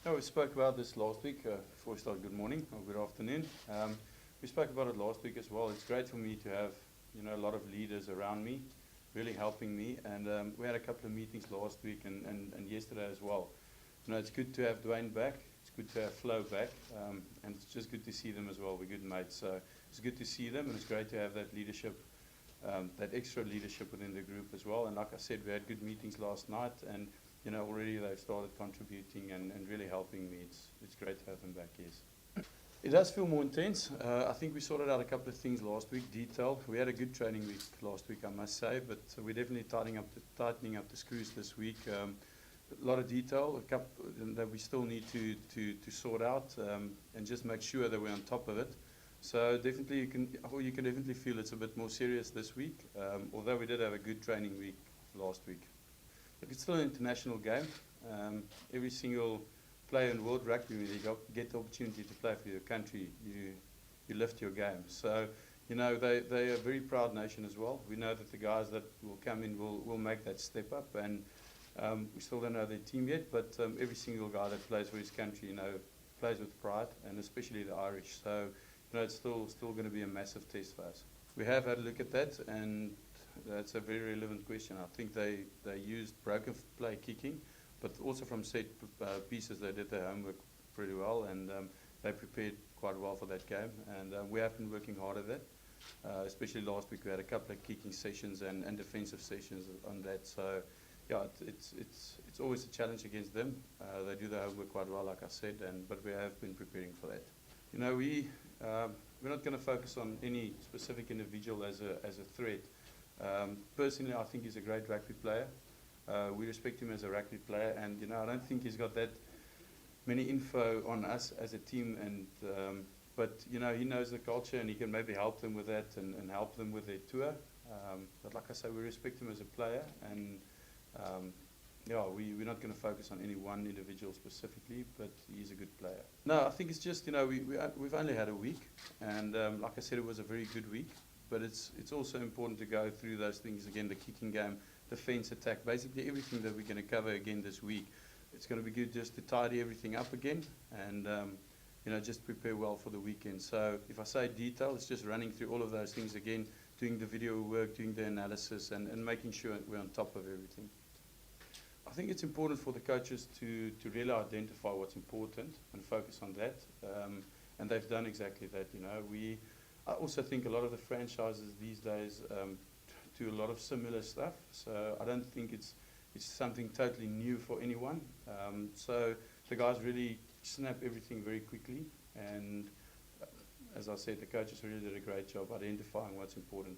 No, we spoke about this last week. Before we start, good morning or good afternoon. We spoke about it last week as well. It's great for me to have, a lot of leaders around me, really helping me. And we had a couple of meetings last week and yesterday as well. It's good to have Dwayne back. It's good to have Flo back. And it's just good to see them as well. We're good mates. So it's good to see them, and it's great to have that leadership, that extra leadership within the group as well. And like I said, we had good meetings last night, and already they've started contributing and really helping me. It's great to have them back, yes. It does feel more intense. I think we sorted out a couple of things last week, detailed. We had a good training week last week, I must say, but we're definitely tightening up the screws this week. A lot of detail, a couple that we still need to sort out, and just make sure that we're on top of it. So definitely you can definitely feel it's a bit more serious this week, although we did have a good training week last week. Look, it's still an international game. Every single player in world rugby, when you get the opportunity to play for your country, you lift your game. So, they're a very proud nation as well. We know that the guys that will come in will make that step up, and we still don't know their team yet, but every single guy that plays for his country, plays with pride, and especially the Irish. So, it's still going to be a massive test for us. We have had a look at that, and that's a very relevant question. I think they used broken play kicking, but also from set pieces they did their homework pretty well, and they prepared quite well for that game. And we have been working hard at that, especially last week we had a couple of kicking sessions and defensive sessions on that. So yeah, it's always a challenge against them. They do their homework quite well, like I said, but we have been preparing for that. We're not going to focus on any specific individual as a threat. Personally, I think he's a great rugby player. We respect him as a rugby player, and I don't think he's got that many info on us as a team. And but he knows the culture, and he can maybe help them with that and help them with their tour. But like I say, we respect him as a player, and we're not going to focus on any one individual specifically, but he's a good player. No, I think it's just we've only had a week, and like I said, it was a very good week. But it's also important to go through those things again, the kicking game, defense, attack, basically everything that we're going to cover again this week. It's going to be good just to tidy everything up again and, just prepare well for the weekend. So if I say detail, it's just running through all of those things again, doing the video work, doing the analysis, and making sure we're on top of everything. I think it's important for the coaches to really identify what's important and focus on that. And they've done exactly that. I also think a lot of the franchises these days do a lot of similar stuff. So I don't think it's something totally new for anyone. So the guys really snap everything very quickly. And as I said, the coaches really did a great job identifying what's important.